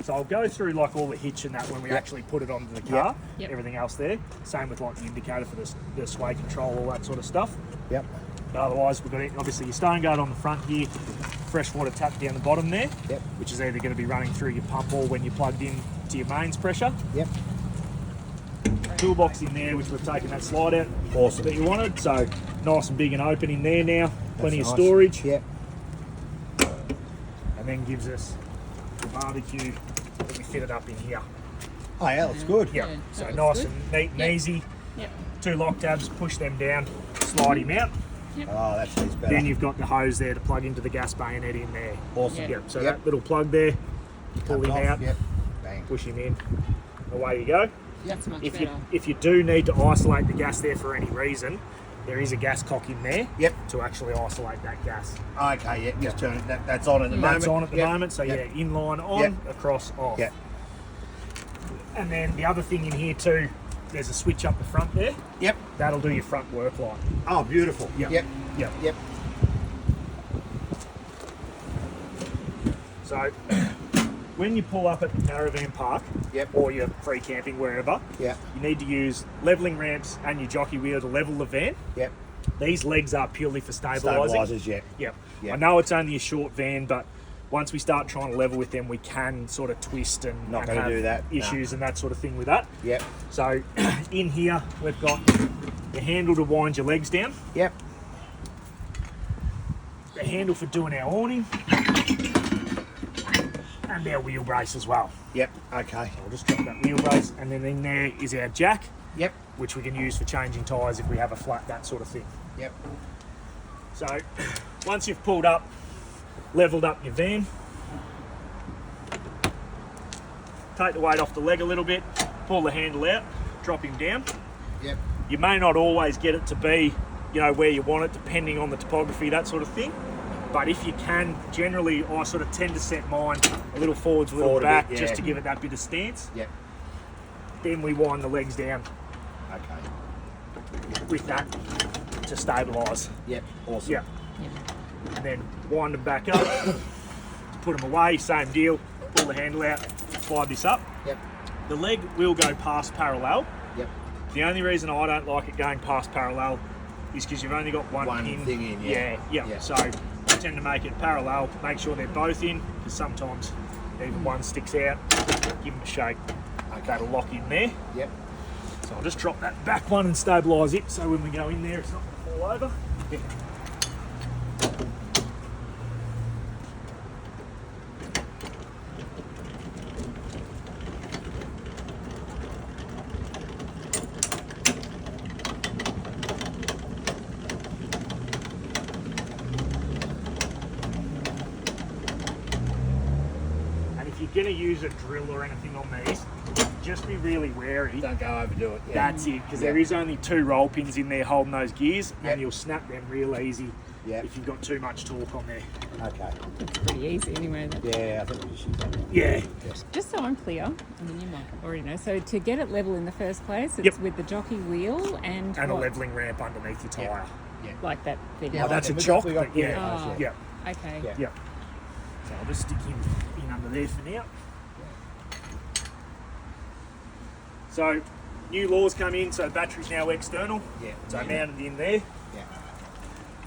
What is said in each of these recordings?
So I'll go through like all the hitch and that when we actually put it onto the car. Yep. Everything else there. Same with like the indicator for the sway control, all that sort of stuff. Yep. But otherwise, we've got obviously your stone guard on the front here, fresh water tap down the bottom there, Yep. which is either going to be running through your pump or when you're plugged in to your mains pressure. Yep. Toolbox in there, which we've taken that slide out Awesome. that you wanted. So nice and big and open in there now. Plenty That's of nice. storage. Yep. And then gives us the barbecue that we fitted up in here. Oh yeah, that's good. Yeah. Yeah, So that nice looks good. and neat and Yep. easy. Yep. 2 lock tabs, push them down, slide him out. Oh, that seems better. Then you've got the hose there to plug into the gas bayonet in there. Awesome. Yeah. Yep. So Yep. that little plug there, you pull Comes him off. out, Yep. Bang. push him in, away you go. That's much If better. you do need to isolate the gas there for any reason, there is a gas cock in there Yep. to actually isolate that gas. Okay, yeah, just turn it. That's on at the moment. That's on at the Yep. moment, so Yep. yeah, inline on, Yep. across off. Yeah. And then the other thing in here too, there's a switch up the front there. Yep. That'll do your front work light. Oh, beautiful. Yep. Yep. Yep. Yep. So when you pull up at the caravan park, Yep. or you're free camping wherever, Yep. you need to use levelling ramps and your jockey wheel to level the van. Yep. These legs are purely for stabilising. Stabilisers, yeah. Yep. Yep. I know it's only a short van, but once we start trying to level with them, we can sort of twist and, Not and gonna have do that, no. issues and that sort of thing with that. Yep. So in here, we've got the handle to wind your legs down, Yep. the handle for doing our awning, and our wheel brace as well. Yep. Okay. I'll just drop that wheel brace, and then in there is our jack, Yep. which we can use for changing tyres if we have a flat, that sort of thing. Yep. So once you've pulled up, levelled up your van, take the weight off the leg a little bit, pull the handle out, drop him down. Yep. You may not always get it to be, where you want it, depending on the topography, that sort of thing. But if you can, generally I sort of tend to set mine a little forwards, a little Forward a back, bit, just yeah. to give it that bit of stance. Yep. Then we wind the legs down Okay. with that to stabilise. Yep. Awesome. Yeah. Yeah. And then wind them back up, put them away, same deal, pull the handle out, slide this up. Yep. The leg will go past parallel. Yep. The only reason I don't like it going past parallel is because you've only got one pin. thing in, yeah. Yeah. So I tend to make it parallel, make sure they're both in, because sometimes even one sticks out, give them a shake. Okay. That'll lock in there. Yep. So I'll just drop that back one and stabilise it, so when we go in there it's not going to fall over. And if you're going to use a drill or anything on these, just be really wary. Don't go overdo it. Yeah. That's it, because there is only 2 roll pins in there holding those gears, Yep. and you'll snap them real easy Yep. if you've got too much torque on there. Okay. It's pretty easy anyway. Yeah, I think we should do that. Yeah. Just so I'm clear, I mean, you might already know. So to get it level in the first place, it's Yep. with the jockey wheel and And a what? levelling ramp underneath your tyre. Yeah. Like that video. Oh, that's a we chock, got- but yeah. Oh. Yeah. Okay. Yeah. Yeah. So I'll just stick him in under there for now. So new laws come in, so battery's now external. Yeah. So mounted in there. Yeah.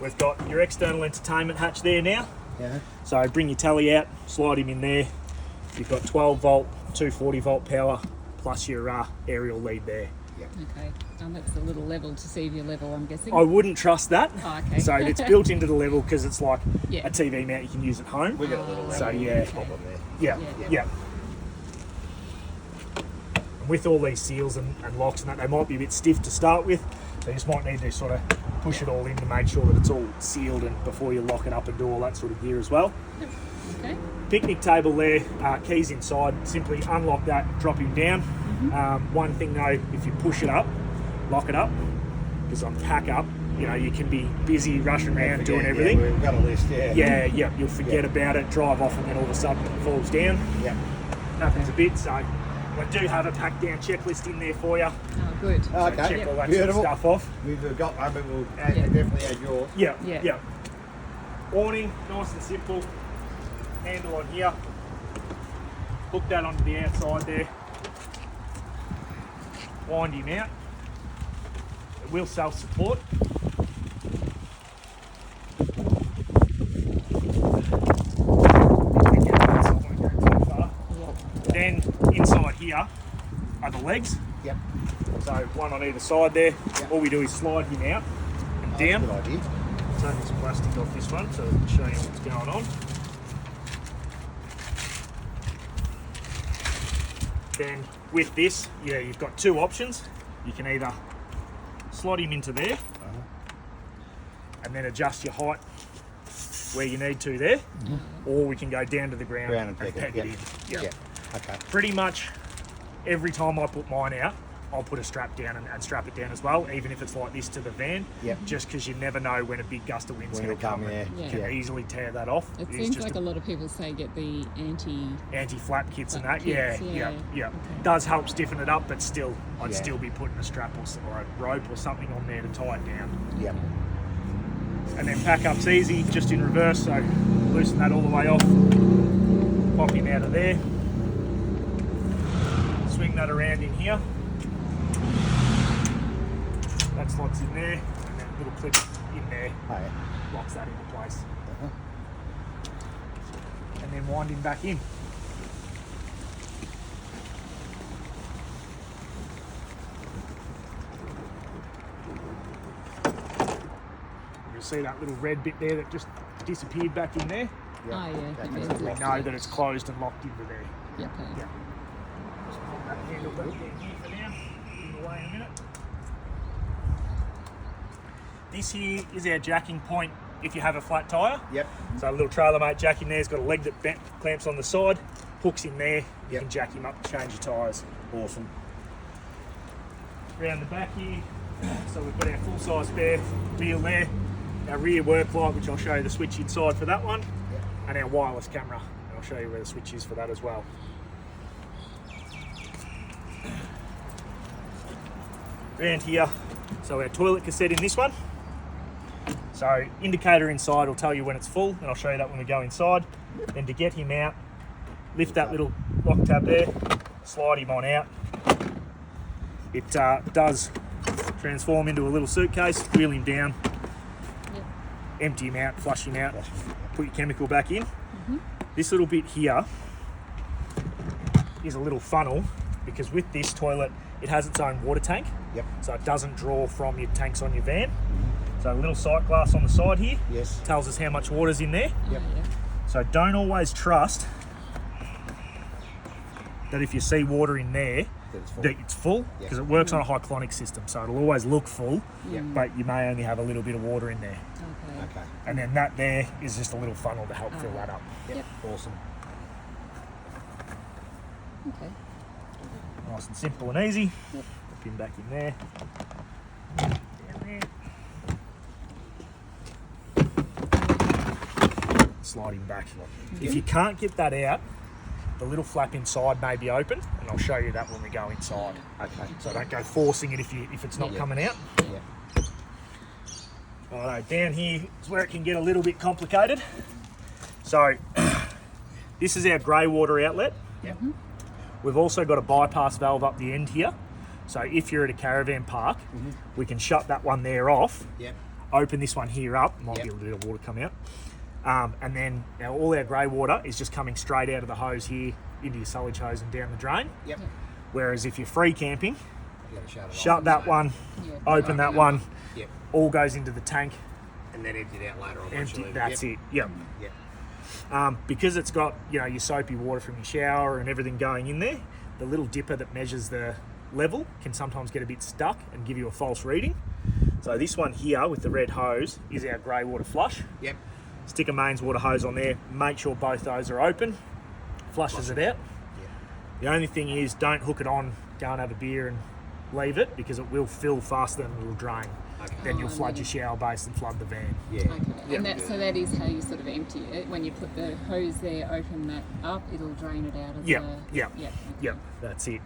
We've got your external entertainment hatch there now. Yeah. So bring your tally out, slide him in there. You've got 12 volt, 240 volt power, plus your aerial lead there. Okay. And that's a little level to see if you're level, I'm guessing. I wouldn't trust that. Oh, okay. So it's built into the level because it's like Yeah. a TV mount you can use at home. We got a little So level yeah. top on there. Yeah, Yeah. yeah. And with all these seals and locks and that, they might be a bit stiff to start with. So you just might need to sort of push it all in to make sure that it's all sealed and before you lock it up and do all that sort of gear as well. Okay. Picnic table there, keys inside, simply unlock that, drop him down. One thing though, if you push it up, lock it up, because on pack up, you can be busy rushing around doing everything. Yeah, we've got a list, yeah. Yeah, you'll forget about it, drive off, and then all of a sudden it falls down. Yeah. Happens a bit, so I do have a pack down checklist in there for you. Oh, good. So Okay. check all that Beautiful. sort of stuff off. We've got one, but we'll add, Yeah. definitely add yours. Yeah, Yeah. yeah. Warning, nice and simple. Handle on here. hook that onto the outside there, wind him out. It will self-support. Then inside here are the legs. Yep. So one on either side there. Yep. All we do is slide him out and Oh, down. good idea. Turn this plastic off this one so we can show you what's going on. Then with this, you've got two options. You can either slot him into there and then adjust your height where you need to there, or we can go down to the ground and peg it in. Yeah. Okay. Pretty much every time I put mine out, I'll put a strap down and strap it down as well, even if it's like this to the van, just because you never know when a big gust of wind's going to come and you can easily tear that off. It seems like a lot of people say get the anti-flap kits and that. kits, Yeah. Okay. Does help stiffen it up, but still, I'd still be putting a strap or a rope or something on there to tie it down. Yep. And then pack up's easy, just in reverse, so loosen that all the way off, pop him out of there, swing that around in here, that slots in there, and then a little clip in there, locks that into place. And then wind him back in. You'll see that little red bit there that just disappeared back in there. Oh yeah. We know that it's closed and locked into there. Yep. Yeah. Just put that handle back down here for now. Put it away in a minute. This here is our jacking point if you have a flat tyre. Yep. So a little trailer mate jack in there, it's got a leg that clamps on the side, hooks in there, you can jack him up to change your tyres. Awesome. Around the back here, so we've got our full size spare wheel there, our rear work light, which I'll show you the switch inside for that one, and our wireless camera, and I'll show you where the switch is for that as well. Around here, so our toilet cassette in this one. So indicator inside will tell you when it's full, and I'll show you that when we go inside. Then to get him out, lift that little lock tab there, slide him on out. It does transform into a little suitcase, wheel him down, empty him out, flush him out, put your chemical back in. This little bit here is a little funnel, because with this toilet, it has its own water tank. So it doesn't draw from your tanks on your van. So a little sight glass on the side here tells us how much water's in there. So don't always trust that if you see water in there, that it's full, because it works on a hyclonic system. So it'll always look full, but you may only have a little bit of water in there. Okay. And then that there is just a little funnel to help fill that up. Awesome. Okay. Nice and simple and easy. Put him back in there. Down there. Slide him back. If you can't get that out, the little flap inside may be open, and I'll show you that when we go inside. Okay. So don't go forcing it if it's not coming out. Alright, down here is where it can get a little bit complicated. So this is our grey water outlet. We've also got a bypass valve up the end here. So if you're at a caravan park, we can shut that one there off, open this one here up, might be a little bit of water come out. And then all our grey water is just coming straight out of the hose here into your silage hose and down the drain. Whereas if you're free camping, shut that one, open that one, all goes into the tank. And then empty it out later on. Empty, that's it. Because it's got your soapy water from your shower and everything going in there, the little dipper that measures the level can sometimes get a bit stuck and give you a false reading. So this one here with the red hose is our grey water flush. Stick a mains water hose on there, make sure both those are open, flushes it out. The only thing is, don't hook it on, go and have a beer and leave it, because it will fill faster than it will drain. Then you'll flood your shower base and flood the van. And so that is how you sort of empty it. When you put the hose there, open that up, it'll drain it out of That's it.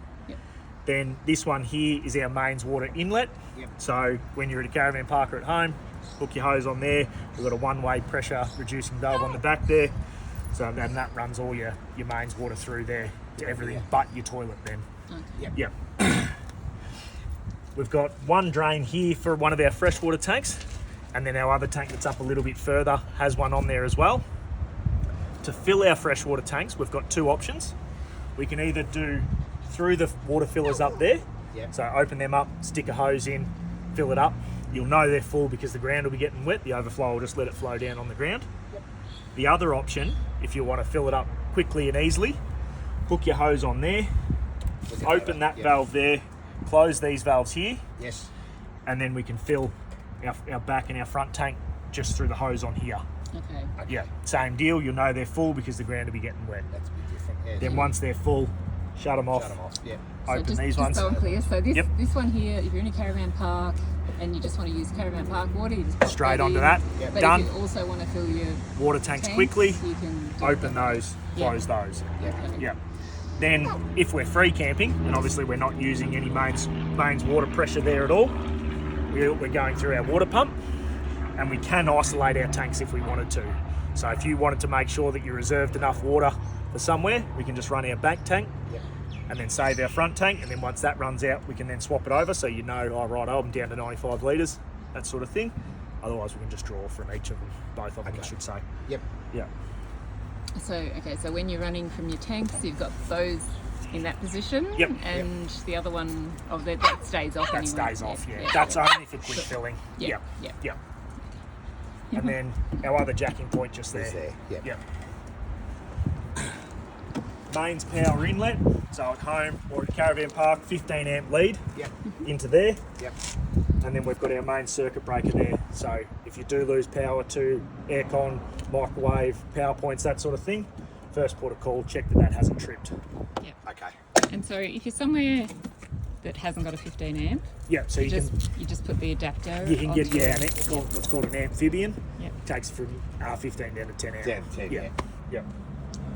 Then this one here is our mains water inlet. So when you're at a caravan park or at home, hook your hose on there. We've got a one-way pressure reducing valve on the back there. So and that runs all your mains water through there to everything yeah. but your toilet then. Okay. Yep. We've got one drain here for one of our freshwater tanks, and then our other tank that's up a little bit further has one on there as well. To fill our freshwater tanks, we've got two options. We can either do through the water fillers up there, Yep. so open them up, stick a hose in, fill it up. You'll know they're full because the ground will be getting wet. The overflow will just let it flow down on the ground. Yep. The other option, if you want to fill it up quickly and easily, hook your hose on there, open that Yep. valve there, close these valves here, Yes. and then we can fill our back and our front tank just through the hose on here. Okay. Yeah, same deal. You'll know they're full because the ground will be getting wet. That's a bit different. Yeah. Then once they're full, shut them off. Shut them off. Yeah. Open just, these just ones. so I'm clear, so this Yep. this one here, if you're in a caravan park and you just want to use caravan park water, you just pop Straight that onto in. that. Yep. But Done. if you also want to fill your Water tanks tanks, quickly. you can do Open that. those. Yeah. Close those. Yeah. Okay. Yeah. Then, if we're free camping, and obviously we're not using any mains water pressure there at all, we're going through our water pump, and we can isolate our tanks if we wanted to. So if you wanted to make sure that you reserved enough water for somewhere, we can just run our back tank Yep. and then save our front tank, and then once that runs out, we can then swap it over, so you know, oh right, I'm down to 95 litres, that sort of thing. Otherwise, we can just draw from each of them, both of them, I should say. Yep. Yeah. So okay, so when you're running from your tanks, you've got those in that position, Yep. and the other one of that stays off. That anyway. stays off, yeah. That's only for quick filling. Yeah, Yeah. yeah. Yeah. And then our other jacking point just Is there. there. Yep. Yeah. Mains power inlet, so at home or at caravan park, 15 amp lead Yep. into there. Yep. And then we've got our main circuit breaker there. So if you do lose power to aircon, microwave, power points, that sort of thing, first port of call, check that hasn't tripped. Yeah. Okay. And so if you're somewhere that hasn't got a 15 amp, Yeah, so you you just put the adapter. can get onto what's called an amphibian. Yep. Takes it from 15 down to 10 amp. Down to 10, yeah. Yeah.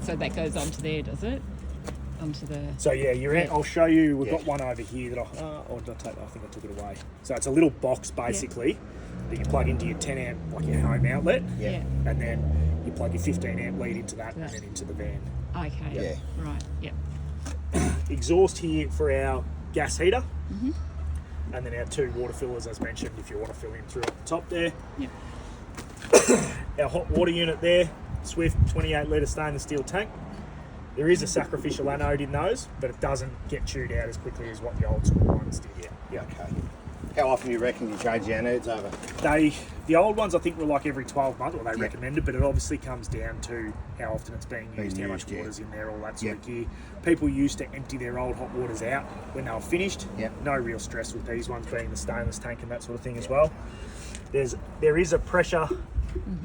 So that goes onto there, does it? Onto the. So yeah, Yeah. I'll show you. We've Yeah. got one over here that I think I took it away. So it's a little box basically that you plug into your 10 amp, like your home outlet, Yeah. and then you plug your 15 amp lead into that, and Right. then into the van. Okay. Yeah. Right. Yeah. Exhaust here for our gas heater, Mm-hmm. and then our two water fillers, as mentioned, if you want to fill in through at the top there. Yep. Our hot water unit there, Swift 28 litre stainless steel tank. There is a sacrificial anode in those, but it doesn't get chewed out as quickly as what the old school ones did. Yeah. Okay. How often do you reckon you change the anodes over? The old ones I think were like every 12 months, or they Yeah. recommended, but it obviously comes down to how often it's being used, how much used, yeah. water's in there, all that sort Yeah. of gear. People used to empty their old hot waters out when they were finished. Yeah. No real stress with these ones being the stainless tank and that sort of thing as well. There is a pressure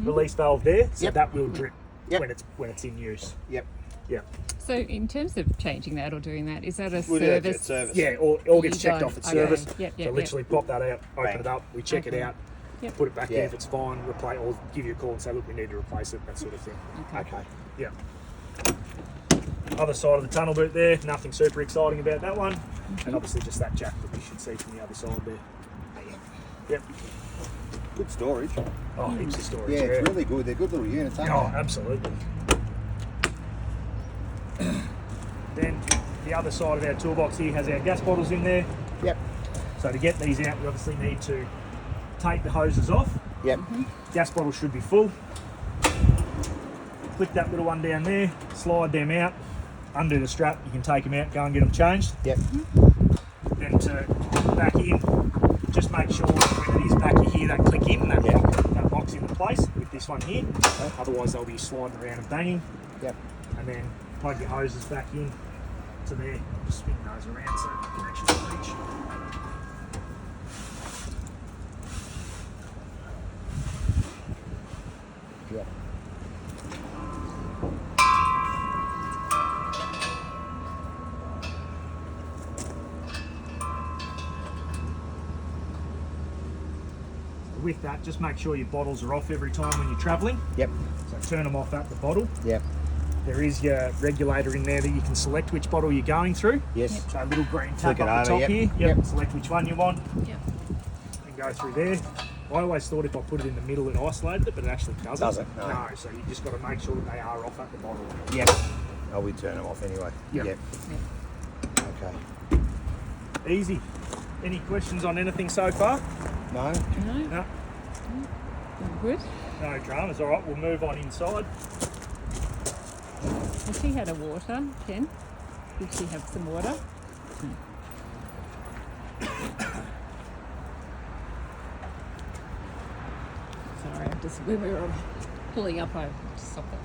release valve there, so Yep. that will drip Yep. when it's in use. Yep. Yeah. So in terms of changing that or doing that, is that a We'll do that at service? service. Yeah, all gets You checked don't- off at okay. service. Yep, So yep, literally pop that out, open Bang. it up, we check it Okay. out, Yep. put it back Yeah. in if it's fine, replace, or give you a call and say, look, we need to replace it, that sort of thing. Okay. Yeah. Other side of the tunnel boot there, nothing super exciting about that one. And obviously just that jack that we should see from the other side there. Yep. Good storage. Oh, heaps of storage. Yeah, it's really good. They're good little units, aren't Oh, they? absolutely. Then the other side of our toolbox here has our gas bottles in there. Yep. So to get these out, we obviously need to take the hoses off. Yep. Gas bottles should be full. Click that little one down there, slide them out, undo the strap, you can take them out, go and get them changed. Yep. Then to back in, just make sure when it is back you hear that click in and Yeah. that locks into place with this one here. Otherwise they'll be sliding around and banging. Yep. And then plug your hoses back in to there, just spin those around so you can actually reach. Yep. With that, just make sure your bottles are off every time when you're travelling. Yep. So turn them off at the bottle. Yep. There is your regulator in there that you can select which bottle you're going through. Yes. So a little green Flick tap it up the over, top yep. here. Yep. Select which one you want Yep. and go through there. I always thought if I put it in the middle it isolated it, but it actually doesn't. Doesn't, no. No, so you just got to make sure that they are off at the bottom. Yep. Oh, we turn them off anyway. Yep. Yep. Okay. Easy. Any questions on anything so far? No? No, No. I'm good. No dramas. All right, we'll move on inside. Has she had a water, Ken? Did she have some water? Sorry, when we were pulling up, I stopped that.